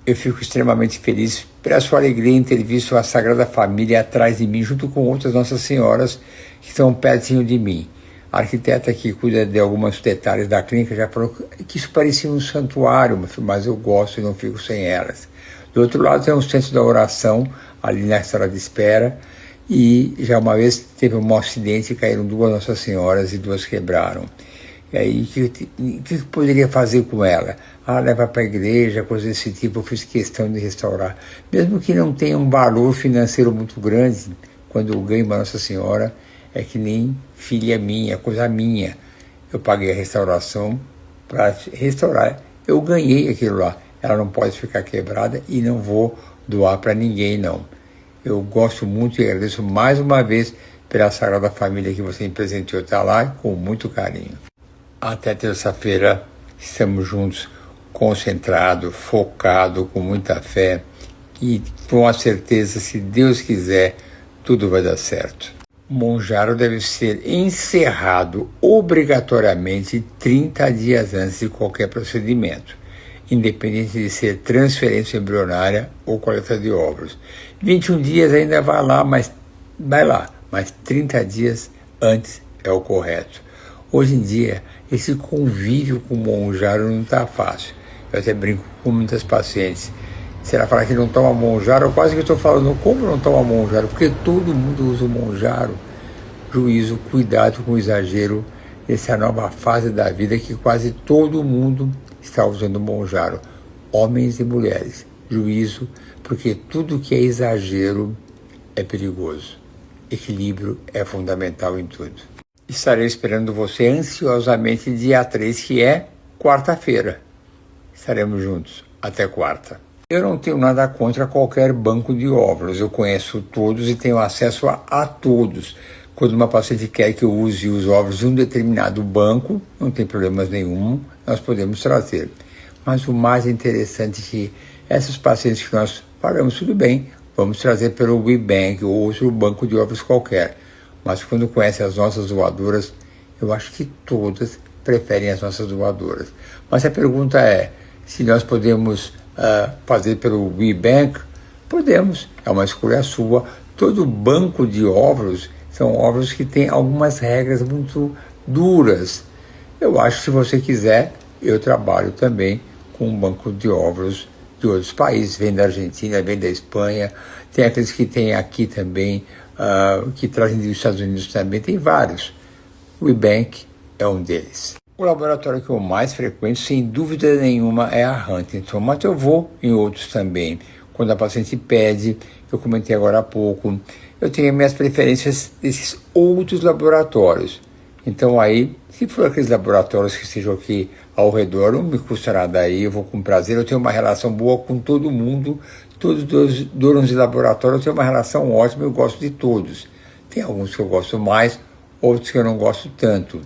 Eu fico extremamente feliz pela sua alegria em ter visto a Sagrada Família atrás de mim, junto com outras Nossas Senhoras que estão pertinho de mim. A arquiteta que cuida de alguns detalhes da clínica já falou que isso parecia um santuário, mas eu gosto e não fico sem elas. Do outro lado tem um centro da oração, ali na sala de espera, e já uma vez teve um acidente e caíram 2 Nossas Senhoras e 2 quebraram. E aí, o que eu poderia fazer com ela? Levar para a igreja, coisas desse tipo, eu fiz questão de restaurar. Mesmo que não tenha um valor financeiro muito grande, quando eu ganho uma Nossa Senhora, é que nem filha minha, coisa minha. Eu paguei a restauração para restaurar. Eu ganhei aquilo lá. Ela não pode ficar quebrada e não vou doar para ninguém, não. Eu gosto muito e agradeço mais uma vez pela Sagrada Família que você me presenteou. Está lá com muito carinho. Até terça-feira, estamos juntos, concentrado, focado, com muita fé e com a certeza, se Deus quiser, tudo vai dar certo. O monjaro deve ser encerrado obrigatoriamente 30 dias antes de qualquer procedimento, independente de ser transferência embrionária ou coleta de óvulos. 21 dias ainda vai lá, mas 30 dias antes é o correto. Hoje em dia, esse convívio com o monjaro não está fácil. Eu até brinco com muitas pacientes. Se ela falar que não toma monjaro, eu quase que estou falando, como não toma monjaro? Porque todo mundo usa o monjaro. Juízo, cuidado com o exagero. Essa é a nova fase da vida que quase todo mundo está usando o monjaro. Homens e mulheres. Juízo, porque tudo que é exagero é perigoso. Equilíbrio é fundamental em tudo. Estarei esperando você ansiosamente dia 3, que é quarta-feira. Estaremos juntos. Até quarta. Eu não tenho nada contra qualquer banco de óvulos. Eu conheço todos e tenho acesso a todos. Quando uma paciente quer que eu use os óvulos de um determinado banco, não tem problemas nenhum, nós podemos trazer. Mas o mais interessante é que essas pacientes que nós pagamos tudo bem, vamos trazer pelo WeBank ou outro banco de óvulos qualquer. Mas quando conhecem as nossas doadoras, eu acho que todas preferem as nossas doadoras. Mas a pergunta é, se nós podemos fazer pelo WeBank? Podemos, é uma escolha sua. Todo banco de óvulos são óvulos que têm algumas regras muito duras. Eu acho que se você quiser, eu trabalho também com um banco de óvulos de outros países, vem da Argentina, vem da Espanha, tem aqueles que tem aqui também, que trazem dos Estados Unidos também, tem vários. O WeBank é um deles. O laboratório que eu mais frequento, sem dúvida nenhuma, é a Huntington, mas eu vou em outros também. Quando a paciente pede, eu comentei agora há pouco, eu tenho minhas preferências desses outros laboratórios. Então aí, se for aqueles laboratórios que estejam aqui ao redor, não me custa nada aí, eu vou com prazer, eu tenho uma relação boa com todo mundo, todos os donos de laboratório, eu tenho uma relação ótima, eu gosto de todos. Tem alguns que eu gosto mais, outros que eu não gosto tanto,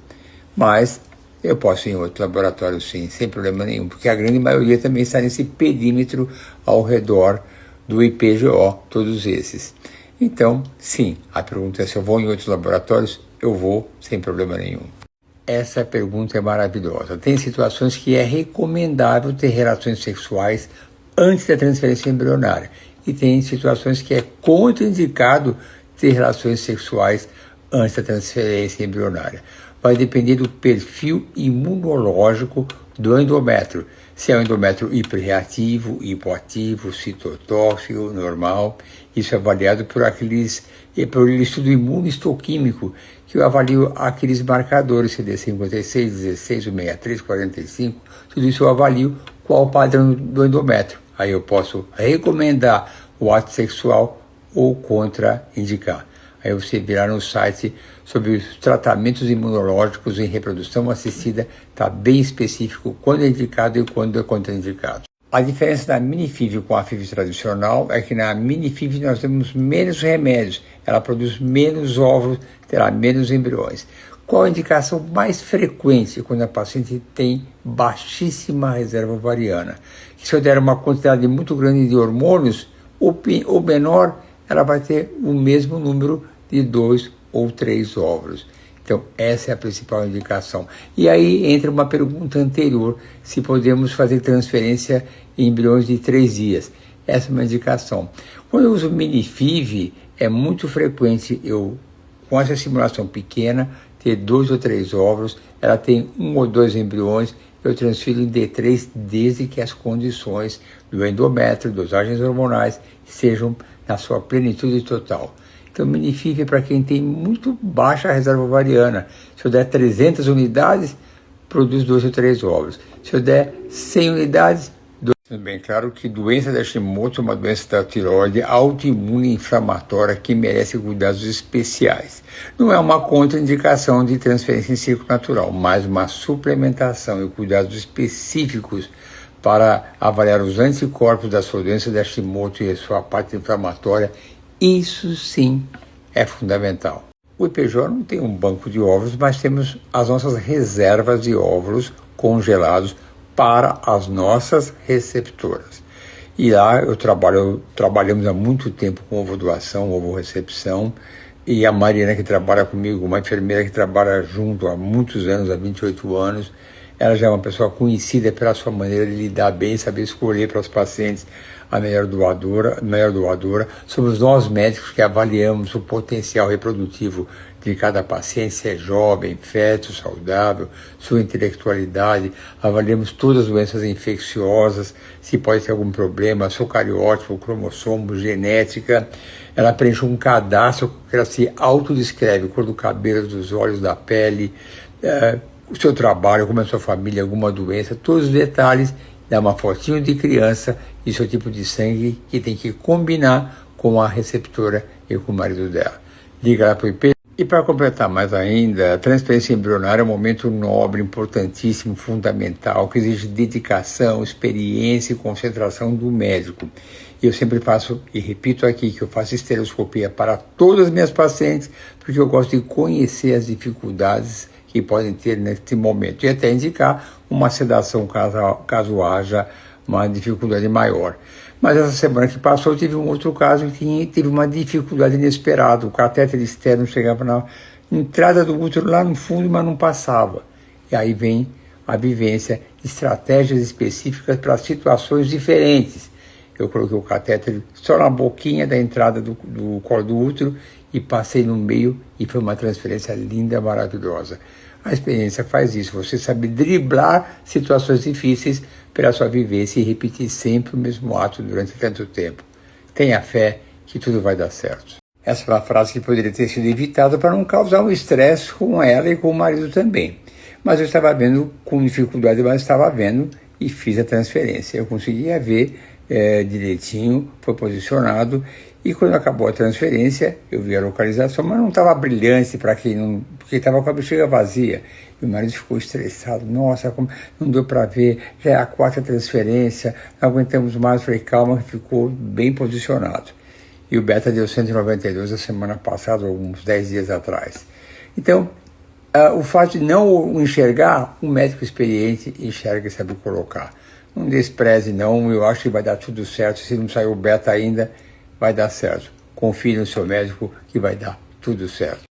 mas eu posso ir em outro laboratório sim, sem problema nenhum, porque a grande maioria também está nesse perímetro ao redor do IPGO, todos esses. Então, sim, a pergunta é se eu vou em outros laboratórios, eu vou sem problema nenhum. Essa pergunta é maravilhosa. Tem situações que é recomendável ter relações sexuais antes da transferência embrionária. E tem situações que é contraindicado ter relações sexuais antes da transferência embrionária. Vai depender do perfil imunológico do endométrio. Se é um endométrio hiperreativo, hipoativo, citotóxico, normal. Isso é avaliado por pelo estudo imunohistoquímico, que eu avalio aqueles marcadores, CD56, 16, 63, 45, tudo isso eu avalio qual o padrão do endométrio. Aí eu posso recomendar o ato sexual ou contraindicar. Aí você virar no site sobre os tratamentos imunológicos em reprodução assistida, está bem específico quando é indicado e quando é contraindicado. A diferença da minifív com a FIV tradicional é que na minifív nós temos menos remédios, ela produz menos óvulos, terá menos embriões. Qual a indicação mais frequente quando a paciente tem baixíssima reserva ovariana? Que se eu der uma quantidade muito grande de hormônios, ou menor, ela vai ter o mesmo número de 2 ou 3 óvulos. Então, essa é a principal indicação. E aí entra uma pergunta anterior, se podemos fazer transferência em embriões de 3 dias. Essa é uma indicação. Quando eu uso mini-FIV, é muito frequente eu, com essa simulação pequena, ter 2 ou 3 óvulos, ela tem 1 ou 2 embriões, eu transfiro em D3 desde que as condições do endométrio, dosagens hormonais, sejam na sua plenitude total. Então, mini-FIV é para quem tem muito baixa reserva ovariana. Se eu der 300 unidades, produz 2 ou 3 óvulos. Se eu der 100 unidades, 2. Bem claro que doença da Hashimoto é uma doença da tireoide autoimune inflamatória que merece cuidados especiais. Não é uma contraindicação de transferência em ciclo natural, mas uma suplementação e cuidados específicos para avaliar os anticorpos da sua doença da Hashimoto e a sua parte inflamatória. Isso sim é fundamental. O IPJ não tem um banco de óvulos, mas temos as nossas reservas de óvulos congelados para as nossas receptoras. E lá trabalhamos há muito tempo com ovo-doação, ovo-recepção, e a Mariana, que trabalha comigo, uma enfermeira que trabalha junto há muitos anos, há 28 anos, ela já é uma pessoa conhecida pela sua maneira de lidar bem, saber escolher para os pacientes a melhor doadora. Somos nós médicos que avaliamos o potencial reprodutivo de cada paciente, se é jovem, feto, saudável, sua intelectualidade, avaliamos todas as doenças infecciosas, se pode ter algum problema, seu cariótipo, cromossomo, genética. Ela preenche um cadastro que ela se autodescreve, cor do cabelo, dos olhos, da pele, o seu trabalho, como é a sua família, alguma doença, todos os detalhes, dá uma fotinho de criança e seu tipo de sangue que tem que combinar com a receptora e com o marido dela. Liga lá para o IP. E para completar mais ainda, a transferência embrionária é um momento nobre, importantíssimo, fundamental, que exige dedicação, experiência e concentração do médico. E eu sempre faço, e repito aqui, que eu faço estereoscopia para todas as minhas pacientes, porque eu gosto de conhecer as dificuldades que podem ter nesse momento, e até indicar uma sedação caso haja uma dificuldade maior. Mas essa semana que passou, eu tive um outro caso que teve uma dificuldade inesperada. O catéter externo chegava na entrada do útero lá no fundo, mas não passava. E aí vem a vivência, estratégias específicas para situações diferentes. Eu coloquei o catéter só na boquinha da entrada do colo do útero e passei no meio e foi uma transferência linda, maravilhosa. A experiência faz isso, você sabe driblar situações difíceis pela sua vivência e repetir sempre o mesmo ato durante tanto tempo. Tenha fé que tudo vai dar certo. Essa é uma frase que poderia ter sido evitada para não causar um estresse com ela e com o marido também. Mas eu estava vendo com dificuldade, mas estava vendo e fiz a transferência. Eu conseguia ver direitinho, foi posicionado. E quando acabou a transferência, eu vi a localização, mas não estava brilhante para quem não... Porque estava com a bexiga vazia. E o marido ficou estressado. Nossa, como não deu para ver, já é a 4ª transferência, não aguentamos mais. Eu falei, calma, ficou bem posicionado. E o beta deu 192 a semana passada, uns 10 dias atrás. Então, o fato de não enxergar, um médico experiente enxerga e sabe colocar. Não despreze não, eu acho que vai dar tudo certo. Se não saiu o beta ainda, vai dar certo. Confie no seu médico que vai dar tudo certo.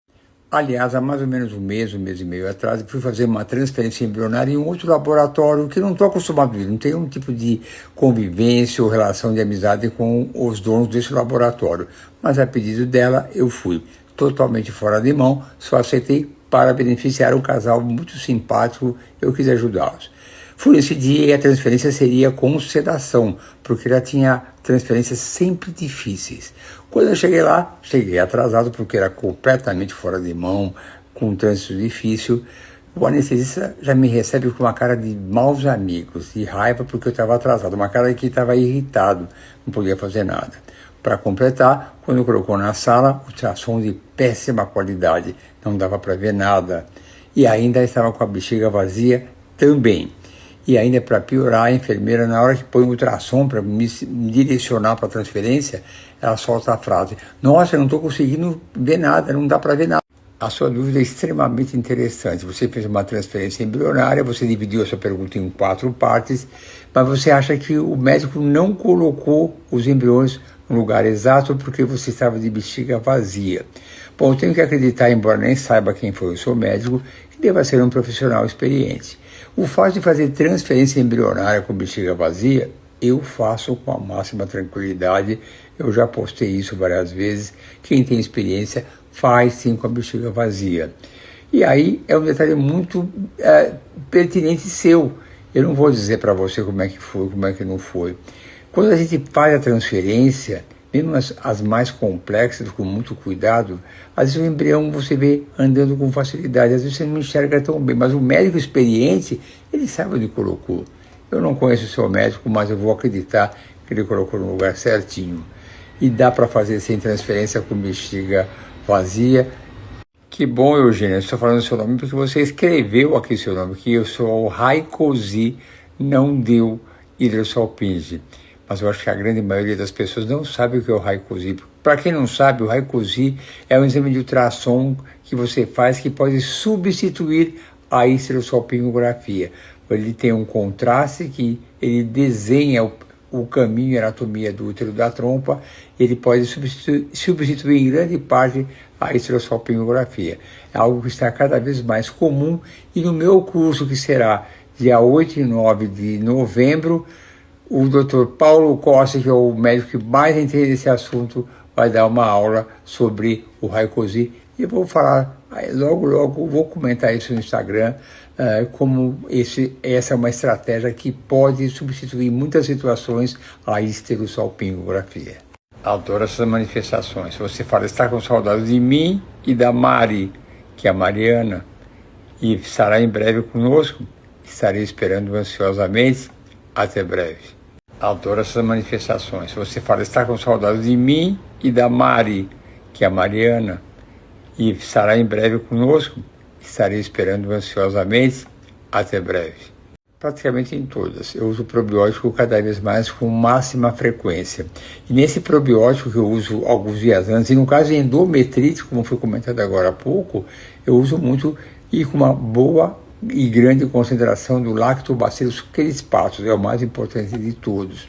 Aliás, há mais ou menos um mês e meio atrás, eu fui fazer uma transferência embrionária em um outro laboratório que não estou acostumado a ir. Não tenho um tipo de convivência ou relação de amizade com os donos desse laboratório. Mas a pedido dela, eu fui totalmente fora de mão, só aceitei para beneficiar um casal muito simpático, eu quis ajudá-los. Fui nesse dia e a transferência seria com sedação, porque ela tinha transferências sempre difíceis. Quando eu cheguei lá, cheguei atrasado porque era completamente fora de mão, com um trânsito difícil. O anestesista já me recebe com uma cara de maus amigos, de raiva porque eu estava atrasado, uma cara que estava irritado, não podia fazer nada. Para completar, quando colocou na sala, ultrassom de péssima qualidade, não dava para ver nada. E ainda estava com a bexiga vazia também. E ainda para piorar, a enfermeira, na hora que põe o ultrassom para me direcionar para a transferência, ela solta a frase, nossa, eu não estou conseguindo ver nada, não dá para ver nada. A sua dúvida é extremamente interessante. Você fez uma transferência embrionária, você dividiu a sua pergunta em 4 partes, mas você acha que o médico não colocou os embriões no lugar exato porque você estava de bexiga vazia. Bom, eu tenho que acreditar, embora nem saiba quem foi o seu médico, que deva ser um profissional experiente. O fato de fazer transferência embrionária com bexiga vazia, eu faço com a máxima tranquilidade. Eu já postei isso várias vezes. Quem tem experiência faz sim com a bexiga vazia. E aí é um detalhe muito pertinente seu. Eu não vou dizer para você como é que foi, como é que não foi. Quando a gente faz a transferência, mesmo as mais complexas, com muito cuidado, às vezes o embrião você vê andando com facilidade, às vezes você não enxerga tão bem, mas o médico experiente, ele sabe onde colocou. Eu não conheço o seu médico, mas eu vou acreditar que ele colocou no lugar certinho. E dá para fazer sem transferência com bexiga vazia. Que bom, Eugênia, eu estou falando o seu nome porque você escreveu aqui seu nome, que eu sou o Raikosi, não deu hidrosalpinge. Mas eu acho que a grande maioria das pessoas não sabe o que é o Raikosi. Para quem não sabe, o Raikosi é um exame de ultrassom que você faz que pode substituir a histerosalpingografia. Ele tem um contraste que ele desenha o caminho e a anatomia do útero da trompa. Ele pode substituir em grande parte a histerosalpingografia. É algo que está cada vez mais comum, e no meu curso, que será dia 8 e 9 de novembro, o Dr. Paulo Costa, que é o médico que mais entende desse assunto, vai dar uma aula sobre o Raikosi. E eu vou falar, logo vou comentar isso no Instagram, como essa é uma estratégia que pode substituir em muitas situações a histerosalpingografia. Adoro essas manifestações. Você fala, está com saudade de mim e da Mari, que é a Mariana, e estará em breve conosco. Estarei esperando ansiosamente. Até breve. Adoro essas manifestações. Você fala, está com saudade de mim e da Mari, que é a Mariana, e estará em breve conosco. Estarei esperando ansiosamente. Até breve. Praticamente em todas. Eu uso probiótico cada vez mais com máxima frequência. E nesse probiótico que eu uso alguns dias antes, e no caso de endometrite, como foi comentado agora há pouco, eu uso muito e com uma boa e grande concentração do Lactobacillus crispatus, é o mais importante de todos.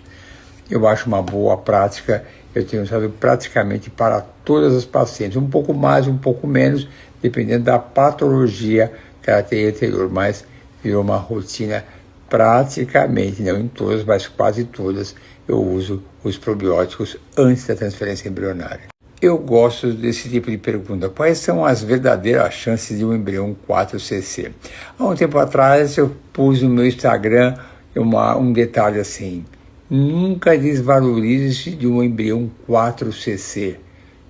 Eu acho uma boa prática, eu tenho usado praticamente para todas as pacientes, um pouco mais, um pouco menos, dependendo da patologia que ela tem anterior, mas virou uma rotina praticamente, não em todas, mas quase todas, eu uso os probióticos antes da transferência embrionária. Eu gosto desse tipo de pergunta. Quais são as verdadeiras chances de um embrião 4cc? Há um tempo atrás eu pus no meu Instagram um detalhe assim: nunca desvalorize-se de um embrião 4cc.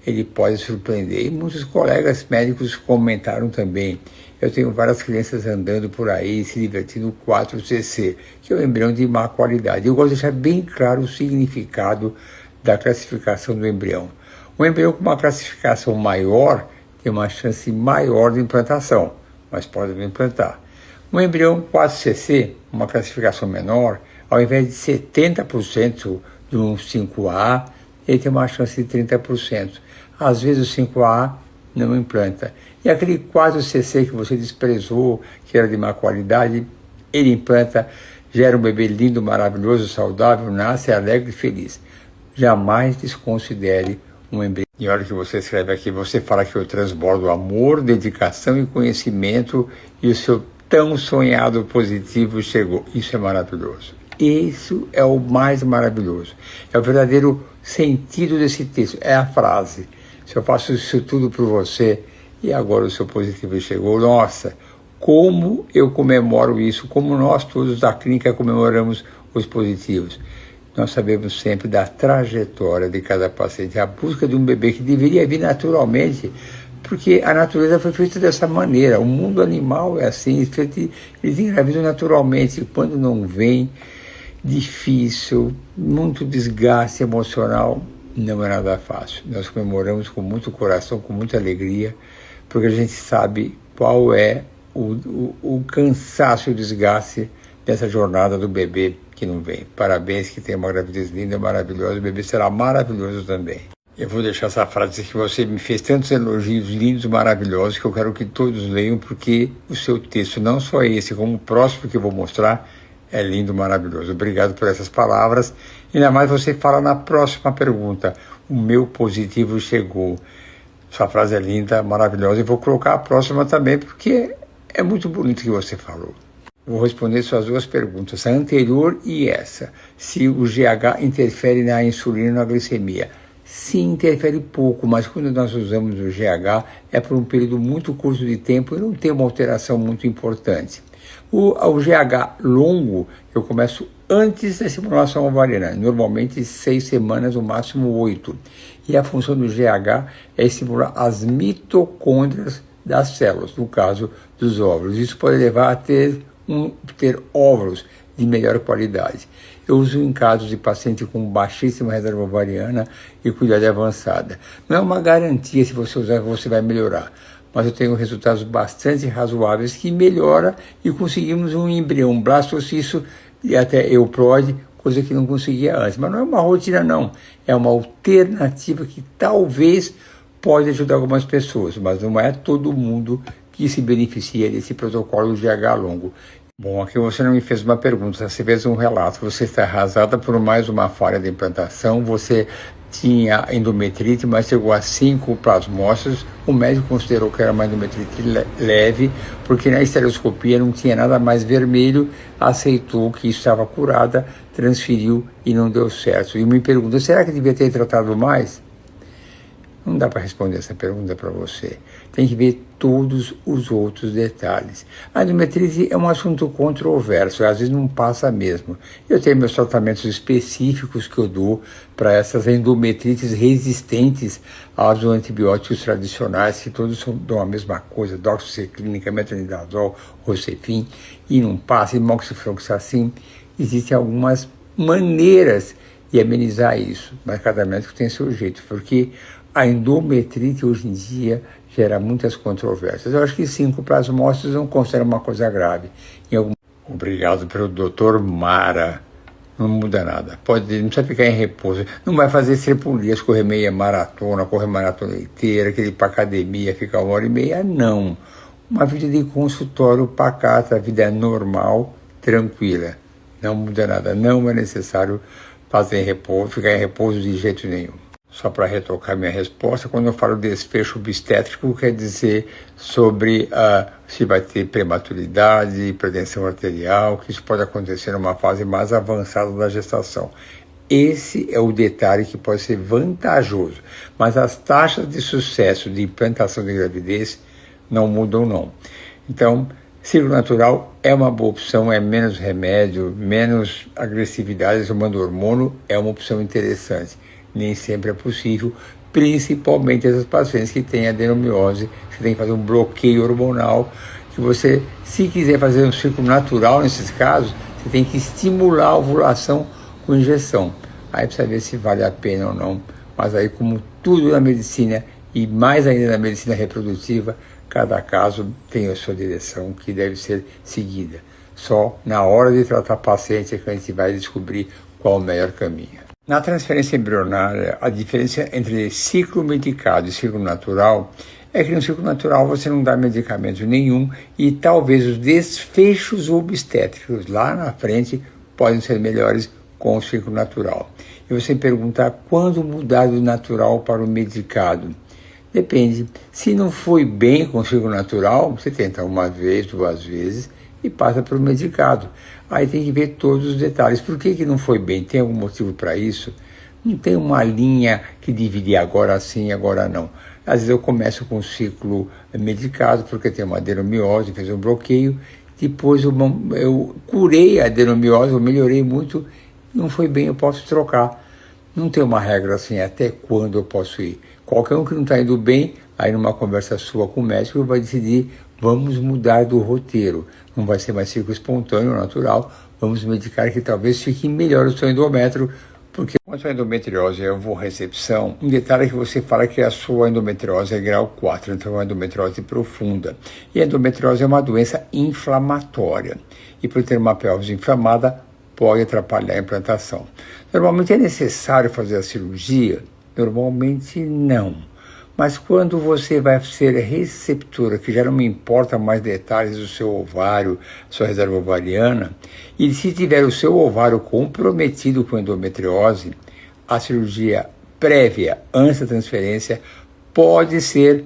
Ele pode surpreender. E muitos colegas médicos comentaram também. Eu tenho várias crianças andando por aí, se divertindo 4cc, que é um embrião de má qualidade. Eu gosto de deixar bem claro o significado da classificação do embrião. Um embrião com uma classificação maior tem uma chance maior de implantação, mas pode não implantar. Um embrião 4cc, uma classificação menor, ao invés de 70% de um 5A, ele tem uma chance de 30%. Às vezes o 5A não implanta. E aquele 4cc que você desprezou, que era de má qualidade, ele implanta, gera um bebê lindo, maravilhoso, saudável, nasce alegre e feliz. Jamais desconsidere um embrião. E olha que você escreve aqui, você fala que eu transbordo amor, dedicação e conhecimento, e o seu tão sonhado positivo chegou. Isso é maravilhoso. Isso é o mais maravilhoso. É o verdadeiro sentido desse texto. É a frase: se eu faço isso tudo por você e agora o seu positivo chegou, nossa, como eu comemoro isso, como nós todos da clínica comemoramos os positivos. Nós sabemos sempre da trajetória de cada paciente, a busca de um bebê que deveria vir naturalmente, porque a natureza foi feita dessa maneira. O mundo animal é assim, eles engravidam naturalmente. Quando não vem, difícil, muito desgaste emocional, não é nada fácil. Nós comemoramos com muito coração, com muita alegria, porque a gente sabe qual é o cansaço e o desgaste dessa jornada do bebê que não vem. Parabéns, que tem uma gravidez linda, maravilhosa, o bebê será maravilhoso também. Eu vou deixar essa frase que você me fez tantos elogios lindos, maravilhosos, que eu quero que todos leiam, porque o seu texto, não só esse, como o próximo que eu vou mostrar, é lindo, maravilhoso. Obrigado por essas palavras. Ainda mais você fala na próxima pergunta, o meu positivo chegou. Sua frase é linda, maravilhosa, e vou colocar a próxima também, porque é muito bonito o que você falou. Vou responder suas duas perguntas, a anterior e essa. Se o GH interfere na insulina e na glicemia. Sim, interfere pouco, mas quando nós usamos o GH é por um período muito curto de tempo e não tem uma alteração muito importante. O GH longo, eu começo antes da estimulação ovariana, normalmente 6 semanas, no máximo 8. E a função do GH é estimular as mitocôndrias das células, no caso dos óvulos. Isso pode levar a ter óvulos de melhor qualidade. Eu uso em casos de paciente com baixíssima reserva ovariana e com idade avançada. Não é uma garantia se você usar você vai melhorar, mas eu tenho resultados bastante razoáveis que melhora e conseguimos um embrião, um blastocisto e até euprode, coisa que não conseguia antes. Mas não é uma rotina não, é uma alternativa que talvez pode ajudar algumas pessoas, mas não é todo mundo que se beneficia desse protocolo de GH longo. Bom, aqui você não me fez uma pergunta, você fez um relato. Você está arrasada por mais uma falha de implantação, você tinha endometrite, mas chegou a 5 plasmócitos. O médico considerou que era uma endometrite leve, porque na estereoscopia não tinha nada mais vermelho, aceitou que estava curada, transferiu e não deu certo. E me pergunta, será que devia ter tratado mais? Não dá para responder essa pergunta para você. Tem que ver todos os outros detalhes. A endometrite é um assunto controverso, às vezes não passa mesmo. Eu tenho meus tratamentos específicos que eu dou para essas endometrites resistentes aos antibióticos tradicionais, que todos dão a mesma coisa, doxiciclina, metronidazol, Rocefin, e não passa, e moxifloxacin. Existem algumas maneiras de amenizar isso, mas cada médico tem seu jeito, porque a endometrite hoje em dia gera muitas controvérsias. Eu acho que 5 plasmócitos não considera uma coisa grave. Obrigado pelo Dr. Mara. Não muda nada. Não precisa ficar em repouso. Não vai fazer estripulias, correr meia maratona, correr maratona inteira, querer ir para academia, ficar 1h30. Não. Uma vida de consultório pacata, vida normal, tranquila. Não muda nada. Não é necessário fazer em repouso, ficar em repouso de jeito nenhum. Só para retocar minha resposta, quando eu falo desfecho obstétrico, quer dizer sobre se vai ter prematuridade, hipertensão arterial, que isso pode acontecer numa fase mais avançada da gestação. Esse é o detalhe que pode ser vantajoso, mas as taxas de sucesso de implantação de gravidez não mudam não. Então, ciclo natural é uma boa opção, é menos remédio, menos agressividade, tomando hormônio é uma opção interessante. Nem sempre é possível, principalmente essas pacientes que têm adenomiose, você tem que fazer um bloqueio hormonal, que você, se quiser fazer um ciclo natural nesses casos, você tem que estimular a ovulação com injeção. Aí precisa ver se vale a pena ou não, mas aí como tudo na medicina, e mais ainda na medicina reprodutiva, cada caso tem a sua direção que deve ser seguida. Só na hora de tratar paciente é que a gente vai descobrir qual o melhor caminho. Na transferência embrionária, a diferença entre ciclo medicado e ciclo natural é que no ciclo natural você não dá medicamento nenhum e talvez os desfechos obstétricos lá na frente podem ser melhores com o ciclo natural. E você perguntar quando mudar do natural para o medicado. Depende. Se não foi bem com o ciclo natural, você tenta uma vez, 2 vezes e passa para o medicado. Aí tem que ver todos os detalhes. Por que não foi bem? Tem algum motivo para isso? Não tem uma linha que dividir agora sim, agora não. Às vezes eu começo com o ciclo medicado, porque tem uma adenomiose, fez um bloqueio. Depois eu curei a adenomiose, eu melhorei muito. Não foi bem, eu posso trocar. Não tem uma regra assim, até quando eu posso ir. Qualquer um que não está indo bem, aí numa conversa sua com o médico, vai decidir, vamos mudar do roteiro. Não vai ser mais ciclo espontâneo, natural, vamos medicar que talvez fique melhor o seu endométrio, porque quanto à endometriose e a ovorrecepção, um detalhe é que você fala que a sua endometriose é grau 4, então é uma endometriose profunda. E a endometriose é uma doença inflamatória, e por ter uma pelvis inflamada, pode atrapalhar a implantação. Normalmente é necessário fazer a cirurgia Normalmente não. Mas quando você vai ser receptora, que já não me importa mais detalhes do seu ovário, sua reserva ovariana, e se tiver o seu ovário comprometido com endometriose, a cirurgia prévia antes da transferência pode ser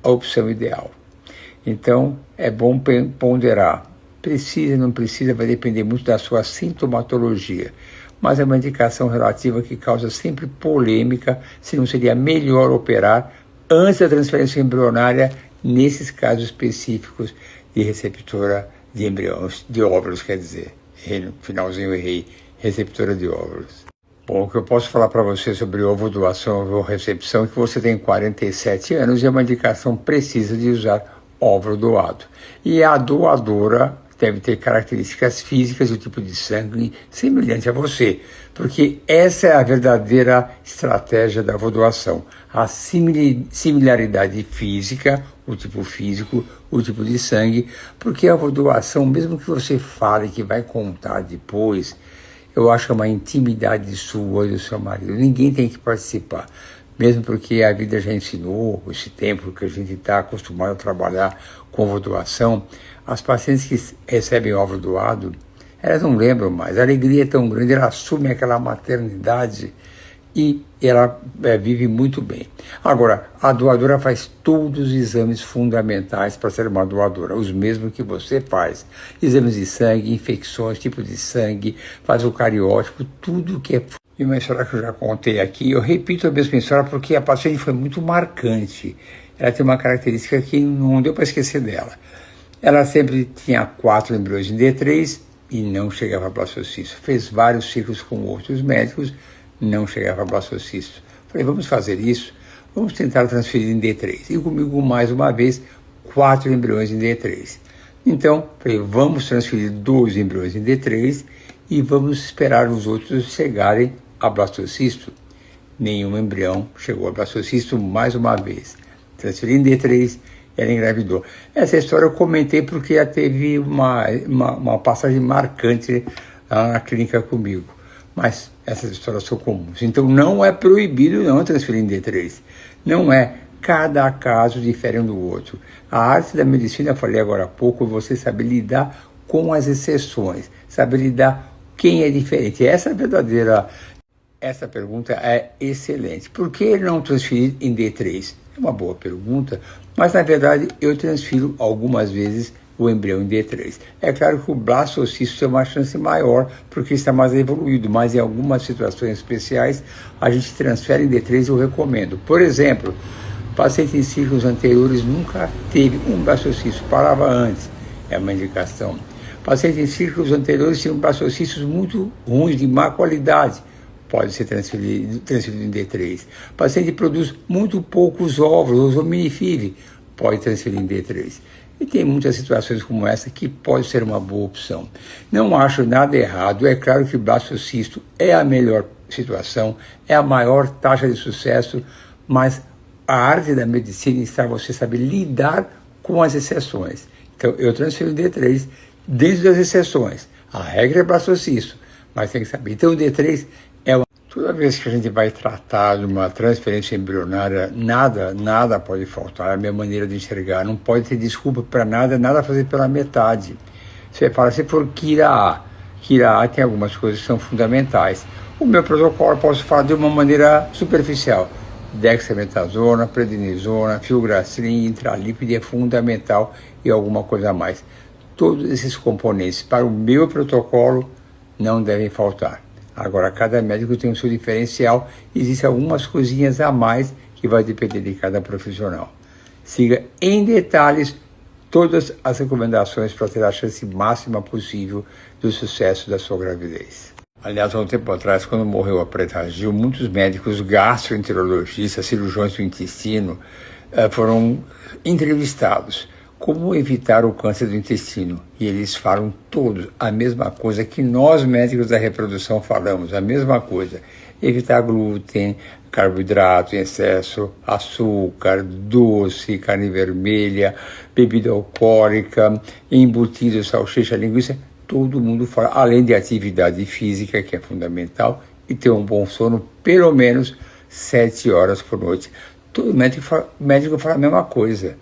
a opção ideal. Então, é bom ponderar. Precisa, não precisa, vai depender muito da sua sintomatologia. Mas é uma indicação relativa que causa sempre polêmica, se não seria melhor operar antes da transferência embrionária, nesses casos específicos de receptora de embriões, de óvulos, quer dizer. No finalzinho eu errei, receptora de óvulos. Bom, o que eu posso falar para você sobre ovo doação ou recepção é que você tem 47 anos e é uma indicação precisa de usar óvulo doado. E a doadora deve ter características físicas e o tipo de sangue semelhante a você, porque essa é a verdadeira estratégia da ovodoação. A similaridade física, o tipo físico, o tipo de sangue, porque a ovodoação, mesmo que você fale que vai contar depois, eu acho que é uma intimidade sua e do seu marido. Ninguém tem que participar. Mesmo porque a vida já ensinou, esse tempo que a gente está acostumado a trabalhar com ovodoação, as pacientes que recebem óvulo doado, elas não lembram mais. A alegria é tão grande, ela assume aquela maternidade e ela vive muito bem. Agora, a doadora faz todos os exames fundamentais para ser uma doadora, os mesmos que você faz. Exames de sangue, infecções, tipo de sangue, faz o cariótipo, tudo que é... E uma história que eu já contei aqui, eu repito a mesma história porque a paciente foi muito marcante. Ela tem uma característica que não deu para esquecer dela. Ela sempre tinha 4 embriões em D3 e não chegava a blastocisto. Fez vários ciclos com outros médicos, não chegava a blastocisto. Falei, vamos fazer isso? Vamos tentar transferir em D3. E comigo, mais uma vez, 4 embriões em D3. Então, falei, vamos transferir 2 embriões em D3 e vamos esperar os outros chegarem a blastocisto. Nenhum embrião chegou a blastocisto mais uma vez. Transferi em D3, ela engravidou. Essa história eu comentei porque ela teve uma passagem marcante lá na clínica comigo. Mas essas histórias são comuns. Então não é proibido não transferir em D3. Não é. Cada caso difere um do outro. A arte da medicina, eu falei agora há pouco, você saber lidar com as exceções. Saber lidar quem é diferente. Essa é a verdadeira... Essa pergunta é excelente. Por que não transferir em D3? É uma boa pergunta, mas na verdade eu transfiro algumas vezes o embrião em D3. É claro que o blastocisto tem uma chance maior porque está mais evoluído, mas em algumas situações especiais a gente transfere em D3 e eu recomendo. Por exemplo, paciente em ciclos anteriores nunca teve um blastocisto, parava antes, é uma indicação. Paciente em ciclos anteriores tinham blastocistos muito ruins, de má qualidade, pode ser transferido em D3. Paciente produz muito poucos óvulos, ou minifib, pode transferir em D3. E tem muitas situações como essa que pode ser uma boa opção. Não acho nada errado, é claro que o blastocisto é a melhor situação, é a maior taxa de sucesso, mas a arte da medicina está você saber lidar com as exceções. Então, eu transfiro em D3 dentro das exceções. A regra é blastocisto, mas tem que saber. Então, o D3 é uma... Toda vez que a gente vai tratar de uma transferência embrionária, nada pode faltar. É a minha maneira de enxergar. Não pode ter desculpa para nada fazer pela metade. Você fala, se for Kira A tem algumas coisas que são fundamentais. O meu protocolo eu posso falar de uma maneira superficial. Dexametasona, prednisona, filgrastim, intralípide é fundamental e alguma coisa a mais. Todos esses componentes para o meu protocolo não devem faltar. Agora, cada médico tem o seu diferencial, existem algumas coisinhas a mais que vai depender de cada profissional. Siga em detalhes todas as recomendações para ter a chance máxima possível do sucesso da sua gravidez. Aliás, há um tempo atrás, quando morreu a Preta Gil, muitos médicos gastroenterologistas, cirurgiões do intestino, foram entrevistados. Como evitar o câncer do intestino? E eles falam todos a mesma coisa que nós médicos da reprodução falamos, a mesma coisa. Evitar glúten, carboidrato em excesso, açúcar, doce, carne vermelha, bebida alcoólica, embutido, salsicha, linguiça. Todo mundo fala, além de atividade física, que é fundamental, e ter um bom sono, pelo menos 7 horas por noite. Todo médico fala a mesma coisa.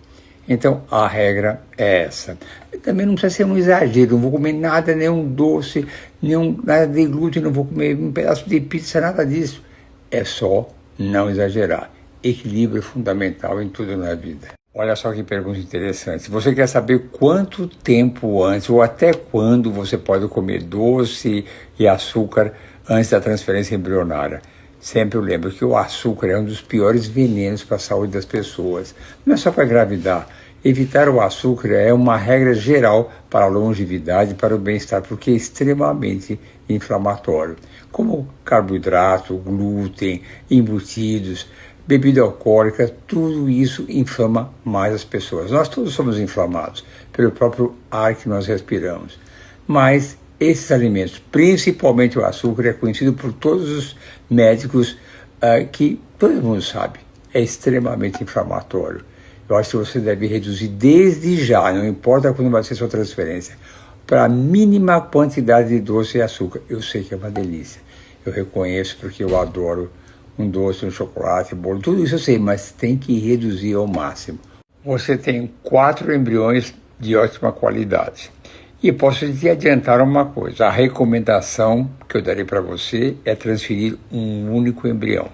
Então, a regra é essa. Também não precisa ser um exagero, não vou comer nada, nenhum doce, nada de glúten, não vou comer um pedaço de pizza, nada disso. É só não exagerar. Equilíbrio é fundamental em tudo na vida. Olha só que pergunta interessante. Se você quer saber quanto tempo antes ou até quando você pode comer doce e açúcar antes da transferência embrionária, sempre eu lembro que o açúcar é um dos piores venenos para a saúde das pessoas. Não é só para engravidar. Evitar o açúcar é uma regra geral para a longevidade e para o bem-estar, porque é extremamente inflamatório. Como carboidrato, glúten, embutidos, bebida alcoólica, tudo isso inflama mais as pessoas. Nós todos somos inflamados pelo próprio ar que nós respiramos. Mas esses alimentos, principalmente o açúcar, é conhecido por todos os médicos que todo mundo sabe, é extremamente inflamatório. Eu acho que você deve reduzir desde já, não importa quando vai ser sua transferência, para a mínima quantidade de doce e açúcar. Eu sei que é uma delícia, eu reconheço porque eu adoro um doce, um chocolate, bolo, tudo isso eu sei, mas tem que reduzir ao máximo. Você tem 4 embriões de ótima qualidade. E posso te adiantar uma coisa, a recomendação que eu darei para você é transferir um único embrião.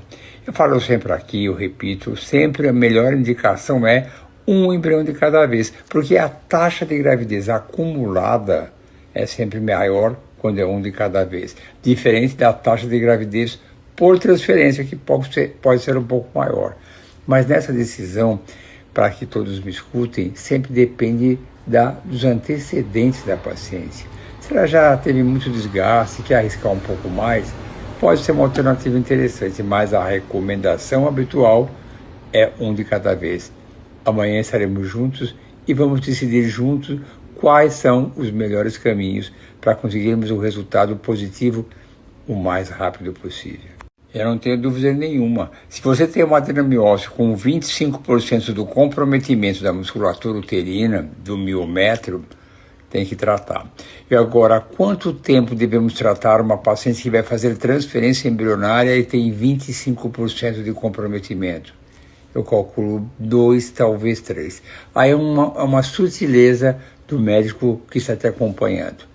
Eu falo sempre aqui, eu repito, sempre a melhor indicação é um embrião de cada vez, porque a taxa de gravidez acumulada é sempre maior quando é um de cada vez, diferente da taxa de gravidez por transferência, que pode ser um pouco maior. Mas nessa decisão, para que todos me escutem, sempre depende dos antecedentes da paciente. Se ela já teve muito desgaste e quer arriscar um pouco mais, pode ser uma alternativa interessante, mas a recomendação habitual é um de cada vez. Amanhã estaremos juntos e vamos decidir juntos quais são os melhores caminhos para conseguirmos um resultado positivo o mais rápido possível. Eu não tenho dúvida nenhuma. Se você tem uma adenomiose com 25% do comprometimento da musculatura uterina, do miômetro, tem que tratar. E agora, quanto tempo devemos tratar uma paciente que vai fazer transferência embrionária e tem 25% de comprometimento? Eu calculo 2, talvez 3. Aí é uma sutileza do médico que está te acompanhando.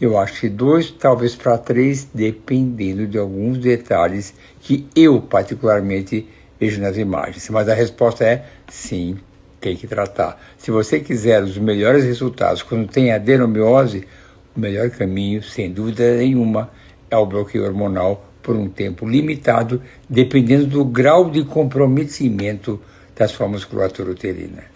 Eu acho que 2, talvez para 3, dependendo de alguns detalhes que eu particularmente vejo nas imagens. Mas a resposta é sim, tem que tratar. Se você quiser os melhores resultados quando tem adenomiose, o melhor caminho, sem dúvida nenhuma, é o bloqueio hormonal por um tempo limitado, dependendo do grau de comprometimento da sua musculatura uterina.